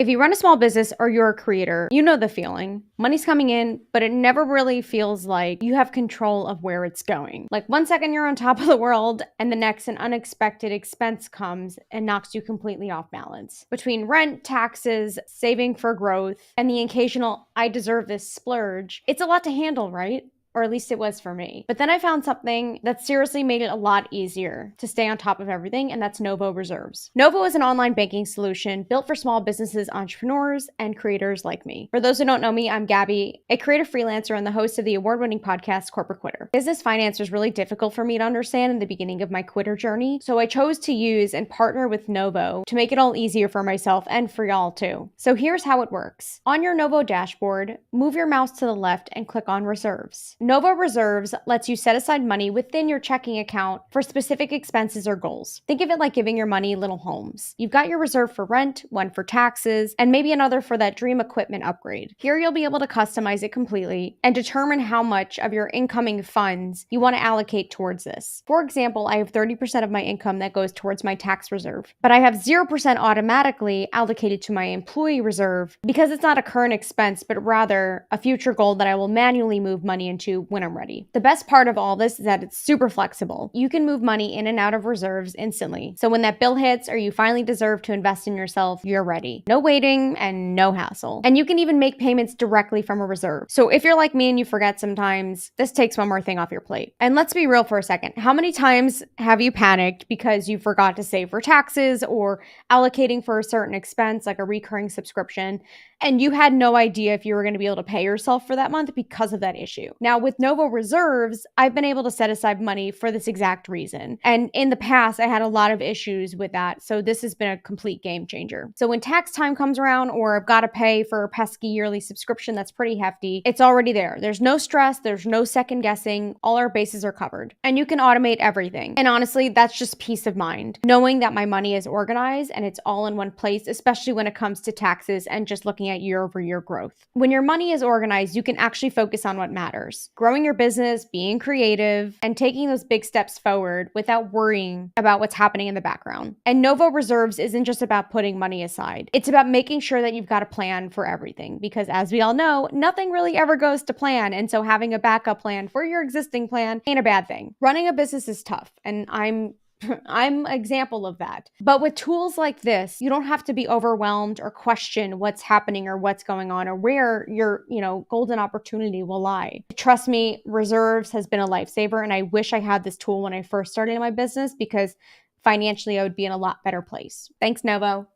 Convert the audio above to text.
If you run a small business or you're a creator, you know the feeling. Money's coming in, but it never really feels like you have control of where it's going. Like one second you're on top of the world, and the next an unexpected expense comes and knocks you completely off balance. Between rent, taxes, saving for growth, and the occasional I deserve this splurge, it's a lot to handle, right? Or at least it was for me. But then I found something that seriously made it a lot easier to stay on top of everything, and that's Novo Reserves. Novo is an online banking solution built for small businesses, entrepreneurs, and creators like me. For those who don't know me, I'm Gabby, a creative freelancer and the host of the award-winning podcast, Corporate Quitter. Business finance was really difficult for me to understand in the beginning of my quitter journey, so I chose to use and partner with Novo to make it all easier for myself and for y'all too. So here's how it works. On your Novo dashboard, move your mouse to the left and click on Reserves. Novo Reserves lets you set aside money within your checking account for specific expenses or goals. Think of it like giving your money little homes. You've got your reserve for rent, one for taxes, and maybe another for that dream equipment upgrade. Here you'll be able to customize it completely and determine how much of your incoming funds you want to allocate towards this. For example, I have 30% of my income that goes towards my tax reserve, but I have 0% automatically allocated to my employee reserve because it's not a current expense, but rather a future goal that I will manually move money into when I'm ready. The best part of all this is that it's super flexible. You can move money in and out of reserves instantly. So when that bill hits or you finally deserve to invest in yourself, you're ready. No waiting and no hassle. And you can even make payments directly from a reserve. So if you're like me and you forget sometimes, this takes one more thing off your plate. And let's be real for a second. How many times have you panicked because you forgot to save for taxes or allocating for a certain expense like a recurring subscription, and you had no idea if you were going to be able to pay yourself for that month because of that issue? Now, with Novo Reserves, I've been able to set aside money for this exact reason. And in the past, I had a lot of issues with that. So this has been a complete game changer. So when tax time comes around or I've got to pay for a pesky yearly subscription that's pretty hefty, it's already there. There's no stress. There's no second guessing. All our bases are covered. And you can automate everything. And honestly, that's just peace of mind. Knowing that my money is organized and it's all in one place, especially when it comes to taxes and just looking at year-over-year growth. When your money is organized, you can actually focus on what matters. Growing your business, being creative, and taking those big steps forward without worrying about what's happening in the background. And Novo Reserves isn't just about putting money aside. It's about making sure that you've got a plan for everything, because as we all know, nothing really ever goes to plan. And so having a backup plan for your existing plan ain't a bad thing. Running a business is tough, and I'm an example of that. But with tools like this, you don't have to be overwhelmed or question what's happening or what's going on or where your, golden opportunity will lie. Trust me, Reserves has been a lifesaver, and I wish I had this tool when I first started my business because financially I would be in a lot better place. Thanks, Novo.